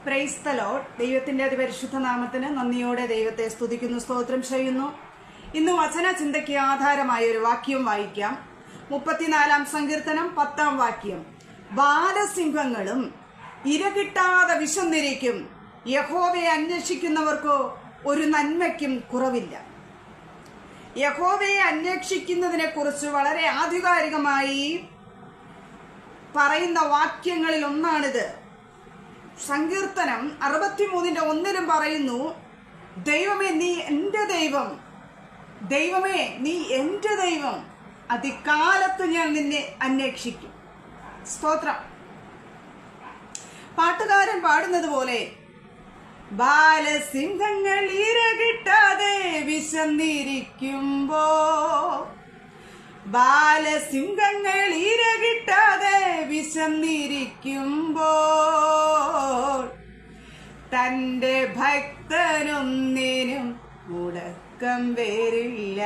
Praise the Lord. ദൈവത്തിന്റെ അതിപരിശുദ്ധ നാമത്തിന് നന്ദിയോടെ ദൈവത്തെ സ്തുതിക്കുന്നു, സ്തോത്രം ചെയ്യുന്നു. ഇന്ന് വചന ചിന്തയ്ക്ക് ആധാരമായ ഒരു വാക്യം വായിക്കാം. 34-ാം സങ്കീർത്തനം 10-ാം വാക്യം. ബാലസിംഹങ്ങളും ഇരകിട്ടാതെ വിശന്നിരിക്കും, യഹോവയെ അന്വേഷിക്കുന്നവർക്കോ ഒരു നന്മയ്ക്കും കുറവില്ല. യഹോവയെ അന്വേഷിക്കുന്നതിനെ കുറിച്ച് വളരെ ആധികാരികമായി പറയുന്ന വാക്യങ്ങളിൽ ഒന്നാണിത്. സങ്കീർത്തനം 63:1 പറയുന്നു, ദൈവമേ നീ എൻ്റെ ദൈവം, ദൈവമേ നീ എൻ്റെ ദൈവം, അതികാലത്ത് ഞാൻ നിന്നെ അന്വേഷിക്കും. സ്തോത്രം. പാട്ടുകാരൻ പാടുന്നത് പോലെ, ബാലസിംഹങ്ങൾ ഇരകിട്ടാതെ വിശന്നിരിക്കുമ്പോ, ബാലസിംഹങ്ങൾ ഇരകിട്ടാതെ വിശന്നിരിക്കുമ്പോൾ തൻ്റെ ഭക്തനൊന്നിനും മുടക്കം വരില്ല,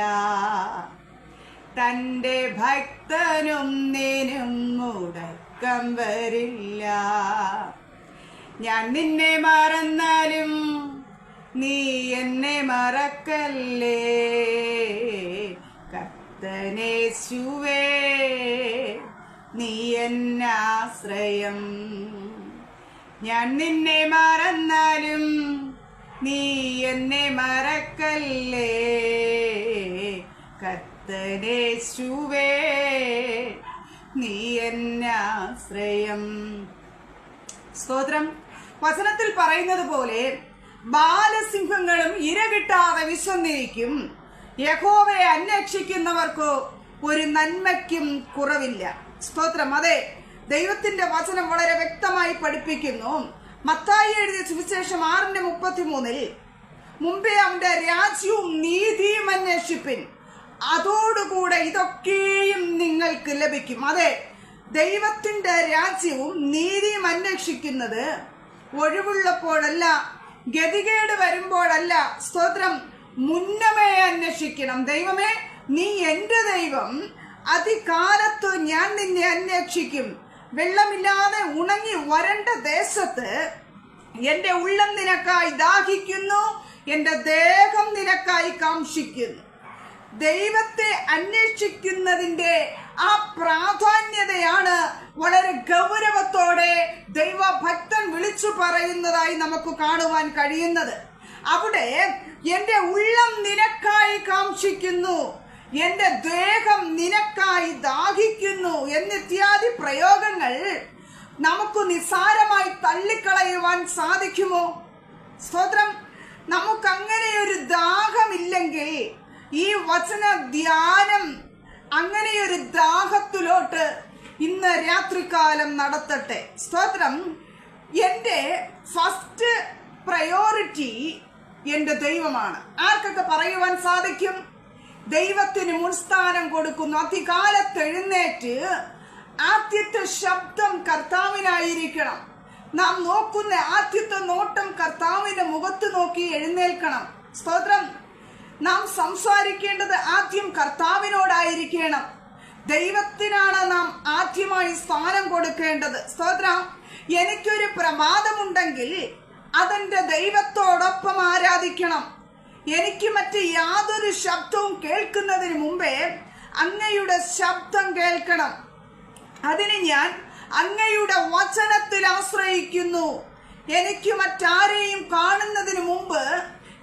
തൻ്റെ ഭക്തനൊന്നിനും മുടക്കം വരില്ല. ഞാൻ നിന്നെ മറന്നാലും നീ എന്നെ മറക്കല്ലേ, കർത്തനേശുവേ നീ എന്നാശ്രയം. ഞാൻ നിന്നെ മറന്നാലും നീ എന്നെ മറക്കല്ലേ, കർത്തനേശുവേ നീ എന്നാശ്രയം. സ്തോത്രം. വചനത്തിൽ പറയുന്നത് പോലെ ബാലസിംഹങ്ങളും ഇരകിട്ടാതെ വിശന്നിരിക്കും, യഹോവയെ അന്വേഷിക്കുന്നവർക്കോ ഒരു നന്മയ്ക്കും കുറവില്ല. സ്തോത്രം. അതെ, ദൈവത്തിന്റെ വചനം വളരെ വ്യക്തമായി പഠിപ്പിക്കുന്നു. മത്തായി എഴുതിയ സുവിശേഷം 6:33 മുമ്പേ അവന്റെ രാജ്യവും നീതിയും അന്വേഷിപ്പിൻ, അതോടുകൂടെ ഇതൊക്കെയും നിങ്ങൾക്ക് ലഭിക്കും. അതെ, ദൈവത്തിന്റെ രാജ്യവും നീതിയും അന്വേഷിക്കുന്നത് ഒഴിവുള്ളപ്പോഴല്ല, ഗതികേട് വരുമ്പോഴല്ല. സ്തോത്രം. മുന്നമേ അന്വേഷിക്കണം. ദൈവമേ നീ എൻ്റെ ദൈവം, അതികാലത്ത് ഞാൻ നിന്നെ അന്വേഷിക്കും. വെള്ളമില്ലാതെ ഉണങ്ങി വരണ്ട ദേശത്ത് എൻ്റെ ഉള്ളം നിനക്കായി ദാഹിക്കുന്നു, എൻ്റെ ദേഹം നിനക്കായി കാംക്ഷിക്കുന്നു. ദൈവത്തെ അന്വേഷിക്കുന്നതിന്റെ ആ പ്രാധാന്യതയാണ് വളരെ ഗൗരവത്തോടെ ദൈവഭക്തൻ വിളിച്ചു പറയുന്നതായി നമുക്ക് കാണുവാൻ കഴിയുന്നത്. അവിടെ എൻ്റെ ഉള്ളം നിനക്കായി കാംക്ഷിക്കുന്നു, എൻ്റെ ദേഹം നിനക്കായി ദാഹിക്കുന്നു എന്നിത്യാദി പ്രയോഗങ്ങൾ നമുക്ക് നിസ്സാരമായി തള്ളിക്കളയുവാൻ സാധിക്കുമോ? സ്തോത്രം. നമുക്കങ്ങനെ ഒരു ദാഹമില്ലെങ്കിൽ ഈ വചന ധ്യാനം അങ്ങനെയൊരു ദാഹത്തിലോട്ട് ഇന്ന് രാത്രികാലം നടത്തട്ടെ. സ്തോത്രം. എൻ്റെ ഫസ്റ്റ് പ്രയോറിറ്റി എൻ്റെ ദൈവമാണ്. ആർക്കൊക്കെ പറയുവാൻ സാധിക്കും? ദൈവത്തിന് മുൻസ്ഥാനം കൊടുക്കുന്നു. അതികാലത്ത് എഴുന്നേറ്റ് ആദ്യത്തെ ശബ്ദം കർത്താവിനായിരിക്കണം. നാം നോക്കുന്ന ആദ്യത്തെ നോട്ടം കർത്താവിന്റെ മുഖത്ത് നോക്കി എഴുന്നേൽക്കണം. സ്തോത്രം. നാം സംസാരിക്കേണ്ടത് ആദ്യം കർത്താവിനോടായിരിക്കണം. ദൈവത്തിനാണ് നാം ആദ്യമായി സ്ഥാനം കൊടുക്കേണ്ടത്. സ്തോത്രം. എനിക്കൊരു പ്രമാദമുണ്ടെങ്കിൽ അതെന്റെ ദൈവത്തോടൊപ്പം ആരാധിക്കണം. എനിക്ക് മറ്റ് യാതൊരു ശബ്ദവും കേൾക്കുന്നതിന് മുമ്പേ അങ്ങയുടെ ശബ്ദം കേൾക്കണം. അതിന് ഞാൻ അങ്ങയുടെ വചനത്തിൽ ആശ്രയിക്കുന്നു. എനിക്ക് മറ്റാരെയും കാണുന്നതിന് മുമ്പ്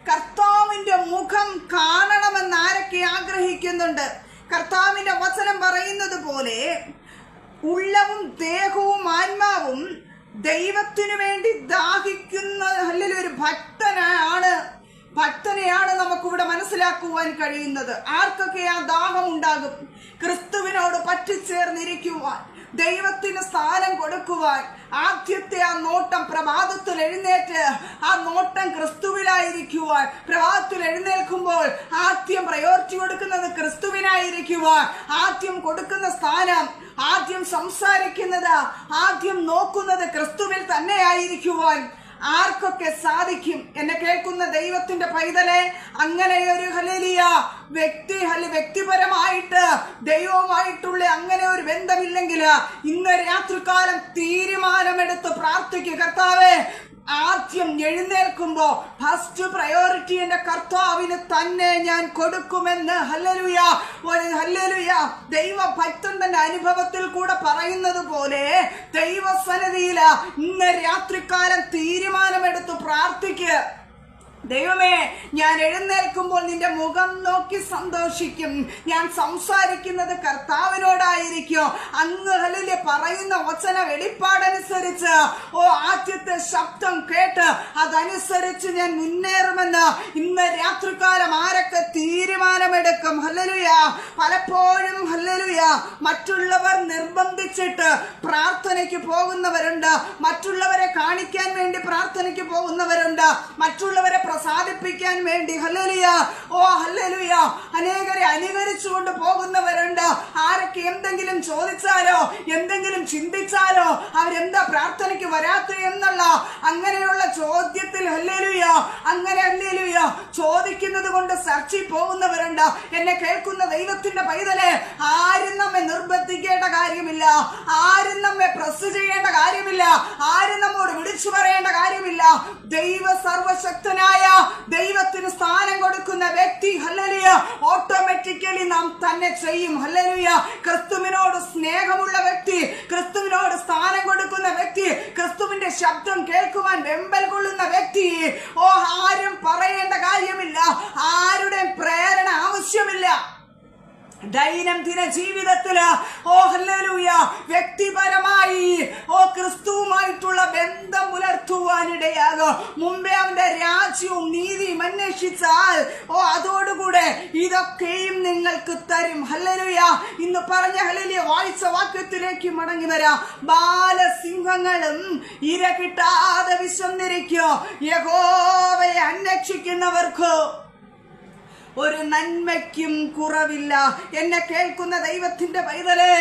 കർത്താവിന്റെ മുഖം കാണണമെന്ന് ആരൊക്കെ ആഗ്രഹിക്കുന്നുണ്ട്? കർത്താവിന്റെ വചനം പറയുന്നത് പോലെ ഉള്ളവും ദേഹവും ആത്മാവും ദൈവത്തിനു വേണ്ടി ദാഹിക്കുന്ന ഒരു ഭക്തനെയാണ് നമുക്കിവിടെ മനസ്സിലാക്കുവാൻ കഴിയുന്നത്. ആർക്കൊക്കെ ആ ദാഹം ഉണ്ടാകും? ക്രിസ്തുവിനോട് പറ്റിച്ചേർന്നിരിക്കുവാൻ, ദൈവത്തിന് സ്ഥാനം കൊടുക്കുവാൻ. ആദ്യത്തെ ആ നോട്ടം പ്രഭാതത്തിൽ എഴുന്നേറ്റ് ആ നോട്ടം ക്രിസ്തുവിനായിരിക്കുവാൻ. പ്രഭാതത്തിൽ എഴുന്നേൽക്കുമ്പോൾ ആദ്യം പ്രയോറിറ്റി കൊടുക്കുന്നത് ക്രിസ്തുവിനായിരിക്കുവാൻ. ആദ്യം കൊടുക്കുന്ന സ്ഥാനം, ആദ്യം സംസാരിക്കുന്നത്, ആദ്യം നോക്കുന്നത് ക്രിസ്തുവിൽ തന്നെയായിരിക്കുവാൻ ആർക്കൊക്കെ സാധിക്കും? എന്നെ കേൾക്കുന്ന ദൈവത്തിന്റെ പൈതലെ, അങ്ങനെ ഒരു വ്യക്തിപരമായിട്ട് ദൈവവുമായിട്ടുള്ള അങ്ങനെ ഒരു ബന്ധമില്ലെങ്കിൽ ഇന്ന് രാത്രികാലം തീരുമാനമെടുത്ത് പ്രാർത്ഥിക്കുക. കർത്താവേ, വാക്യം എഴുന്നേൽക്കുമ്പോ ഫസ്റ്റ് പ്രയോറിറ്റി എന്റെ കർത്താവിന് തന്നെ ഞാൻ കൊടുക്കുമെന്ന് ഹല്ലേലൂയ ഹല്ലേലൂയ ദൈവ ഭക്തൻ തന്റെ അനുഭവത്തിൽ കൂടെ പറയുന്നത് പോലെ ദൈവസന്നിധിയിൽ ഇന്ന് രാത്രികാലം തീരുമാനമെടുത്ത് പ്രാർത്ഥിക്കുക. ദൈവമേ, ഞാൻ എഴുന്നേൽക്കുമ്പോൾ നിന്റെ മുഖം നോക്കി സന്തോഷിക്കും. ഞാൻ സംസാരിക്കുന്നത് കർത്താവിനോടായിരിക്കും. അങ്ങ് ഹല്ലേലൂയ പറയുന്ന വചന വെളിപ്പാടനുസരിച്ച് ആദ്യത്തെ ശബ്ദം കേട്ട് അതനുസരിച്ച് ഞാൻ മുന്നേറുമെന്ന് ഇന്ന് രാത്രികാലം ആരൊക്കെ തീരുമാനമെടുക്കും. ഹല്ലേലൂയ. പലപ്പോഴും ഹല്ലേലൂയ മറ്റുള്ളവർ നിർബന്ധിച്ചിട്ട് പ്രാർത്ഥനയ്ക്ക് പോകുന്നവരുണ്ട്, മറ്റുള്ളവരെ കാണിക്കാൻ വേണ്ടി പ്രാർത്ഥനയ്ക്ക് പോകുന്നവരുണ്ട്, മറ്റുള്ളവരെ പ്രസാദിപ്പിക്കാൻ വേണ്ടി ഹല്ലേലൂയ ഹല്ലേലൂയ അനേകരെ അനുകരിച്ചുകൊണ്ട് പോകുന്നവരുണ്ട്. ആരൊക്കെ എന്തെങ്കിലും ചോദിച്ചാലോ എന്തെങ്കിലും ചിന്തിച്ചാലോ അവരെന്താ പ്രാർത്ഥനയ്ക്ക് വരാത്ത എന്നുള്ള അങ്ങനെയുള്ള ചോദ്യത്തിൽ ഹല്ലേലൂയ അങ്ങനെ ഹല്ലേലൂയ ചോദിക്കുന്നത് കൊണ്ട് ചർച്ചയിൽ പോകുന്നവരുണ്ട്. എന്നെ കേൾക്കുന്ന ദൈവത്തിന്റെ പൈതലെ, ആരും നമ്മെ നിർബന്ധിക്കേണ്ട കാര്യമില്ല, ആരും നമ്മെ പ്രസ് ചെയ്യേണ്ട കാര്യമില്ല, ആരും നമ്മോട് വിളിച്ചു പറയേണ്ട കാര്യമില്ല. ദൈവ സർവശക്തനായ ദൈവത്തിന് സ്ഥാനം കൊടുക്കുന്ന വ്യക്തി ഹല്ലേലൂയ ഓട്ടോമാറ്റിക്കലി നാം തന്നെ ചെയ്യും. ഹല്ലേലൂയ. ക്രിസ്തുവിനോട് സ്നേഹമുള്ള വ്യക്തി, ക്രിസ്തുവിനോട് സ്ഥാനം കൊടുക്കുന്ന വ്യക്തി, ക്രിസ്തുവിന്റെ ശബ്ദം കേൾക്കുവാൻ വെമ്പൽ കൊള്ളുന്ന വ്യക്തി ആരും പറയേണ്ട കാര്യമില്ല, ആരുടെയും പ്രേരണ ആവശ്യമില്ല. ദൈനംദിന ജീവിതത്തില് ഹല്ലേലൂയ വ്യക്തിപരമായി ക്രിസ്തുവുമായിട്ടുള്ള ബന്ധം പുലർത്തുവാനിടയാകും. മുമ്പേ അവന്റെ രാജ്യവും നീതിയും അന്വേഷിച്ചാൽ അതോടുകൂടെ ഇതൊക്കെയും നിങ്ങൾക്ക് തരും. ഹല്ലേലൂയ. ഇന്ന് പറഞ്ഞ ഹല്ലേലൂയ വായിച്ച വാക്യത്തിലേക്ക് മടങ്ങി വരാം. ബാലസിംഹങ്ങളും ഇര കിട്ടാതെ വിശന്നിരിക്കും, യഹോവയെ അന്വേഷിക്കുന്നവർക്ക് ഒരു നന്മയ്ക്കും കുറവില്ല. എന്നെ കേൾക്കുന്ന ദൈവത്തിന്റെ പൈതലേ,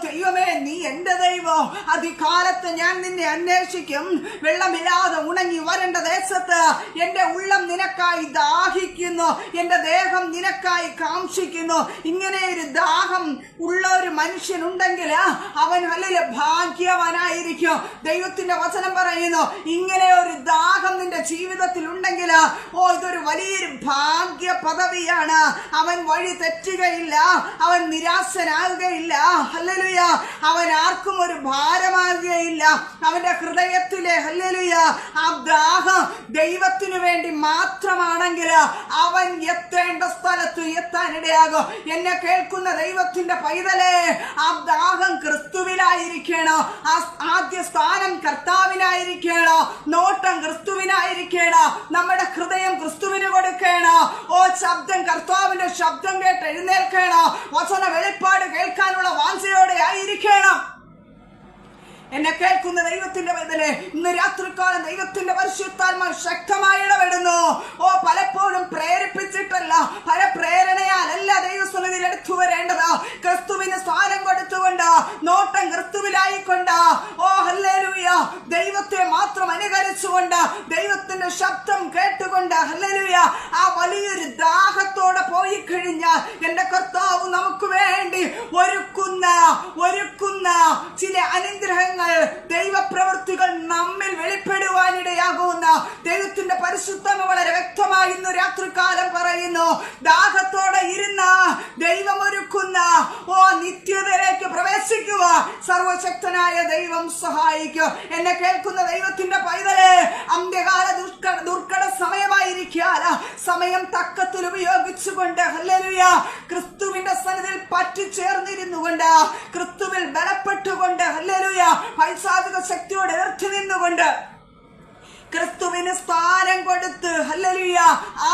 ദൈവമേ, നീ എന്റെ ദൈവം. അതികാലത്ത് ഞാൻ നിന്നെ അന്വേഷിക്കും. വെള്ളമില്ലാതെ ഉണങ്ങി വരേണ്ട ദേശത്ത് എന്റെ ഉള്ളം നിനക്കായി ദാഹിക്കുന്നു, എന്റെ ദേഹം നിനക്കായി കാംക്ഷിക്കുന്നു. ഇങ്ങനെ ഒരു ദാഹം ഉള്ള ഒരു മനുഷ്യനുണ്ടെങ്കിൽ അവൻ വലിയ ഭാഗ്യവാനായിരിക്കും. ദൈവത്തിന്റെ വചനം പറയുന്നു, ഇങ്ങനെ ഒരു ദാഹം നിന്റെ ജീവിതത്തിൽ ഉണ്ടെങ്കിൽ ഇതൊരു വലിയൊരു ഭാഗ്യ പദവിയാണ്. അവൻ വഴി തെറ്റുകയില്ല, അവൻ നിരാശനാകുകയില്ല. ഹല്ലേലൂയ. അവൻ ആർക്കും ഒരു ഭാരമാകുകയില്ല. അവന്റെ ഹൃദയത്തിലെ ഹല്ലേലൂയ ആ ദാഹം ദൈവത്തിനു വേണ്ടി മാത്രമാണെങ്കിൽ അവൻ എത്തേണ്ട സ്ഥലത്ത് എത്താനിടയാകും. എന്നെ കേൾക്കുന്ന ദൈവത്തിന്റെ പൈതലേ, ആ ദാഹം ക്രിസ്തുവിനായിരിക്കണം, ആദ്യ സ്ഥാനം കർത്താവിനായിരിക്കണം, നോട്ടം ക്രിസ്തുവിനായിരിക്കണം, നമ്മുടെ ഹൃദയം ക്രിസ്തുവിന് കൊടുക്കണം. ശബ്ദം കർത്താവിന്റെ ശബ്ദം കേട്ട് എഴുന്നേൽക്കണം, വചന വെളിപ്പാട് കേൾക്കാനുള്ള വാഞ്ചയോടെ ആയിരിക്കണം. എന്നെ കേൾക്കുന്ന ദൈവത്തിന്റെ പൈതലേ, ഇന്ന് രാത്രികാലം ദൈവത്തിന്റെ പരിശുദ്ധാത്മാ ശക്തമായി ഇടപെടുന്നു. പലപ്പോഴും പ്രേരിപ്പിച്ചിട്ടല്ല, പല പ്രേരണയാലല്ല ദൈവസന്നിധിയിൽ എടുത്തു വരേണ്ടത്. ക്രിസ്തുവിന് സ്ഥാനം കൊടുത്തുകൊണ്ട്, നോട്ടം ക്രിസ്തുവിലായിക്കൊണ്ട്, ഹല്ലേലൂയ ദൈവത്തെ മാത്രം അനുകരിച്ചുകൊണ്ട്, ദൈവത്തിന്റെ ശബ്ദം കേട്ടുകൊണ്ട്, ഹല്ലേലൂയ ആ വലിയൊരു ദാഹത്തോടെ പോയി കഴിഞ്ഞാൽ എന്റെ കർത്താവ് നമുക്ക് വേണ്ടി ഒരുക്കുന്ന ചില അനുഗ്രഹങ്ങൾ, ദൈവപ്രവൃത്തികൾ നമ്മിൽ വെളിപ്പെടുവാനിടയാകുന്ന ദൈവത്തിന്റെ പരിശുദ്ധമ വളരെ വ്യക്തമായി ഇന്ന് രാത്രികാലം പറയുന്നു. ദാഹത്തോടെ ഇരുന്ന ദൈവം ഒരുക്കുന്ന നിത്യതയിലേക്ക് പ്രവേശിക്കുക സർവശക്തനായ ദൈവം സഹായിക്കും. എന്നെ കേൾക്കുന്ന ദൈവത്തിന്റെ പൈതലേ, അന്ത്യകാല ദുർഘട സമയമായിരിക്കാല സമയം തക്കത്തിൽ ഉപയോഗിച്ചുകൊണ്ട് ഹല്ലേലൂയ ക്രിസ്തുവിന്റെ സന്നിധിയിൽ പറ്റിച്ചേർന്നിരുന്നു കൊണ്ട്, ക്രിസ്തുവിൽ ബലപ്പെട്ടുകൊണ്ട്, ഹല്ലേലൂയ പൈശാചിക ശക്തിയോട് എതിർത്ത് നിന്നുകൊണ്ട് ക്രിസ്തുവിന് സ്ഥാനം കൊടുത്ത്, ഹല്ലേലൂയ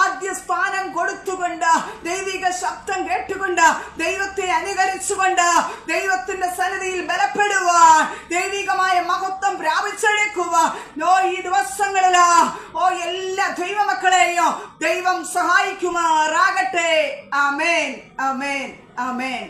ആദ്യ സ്ഥാനം കൊടുത്തുകൊണ്ട്, ദൈവിക ശബ്ദം കേട്ടുകൊണ്ട്, ദൈവത്തെ അനുകരിച്ചുകൊണ്ട്, ദൈവത്തിന്റെ സന്നിധിയിൽ ബലപ്പെടുവാൻ, ദൈവികമായ മഹത്വം പ്രാപിച്ചെടുക്കുവാൻ ഈ ദിവസങ്ങളിൽ എല്ലാ ദൈവമക്കളെയും ദൈവം സഹായിക്കുമാറാകട്ടെ. ആമേൻ, ആമേൻ, ആമേൻ.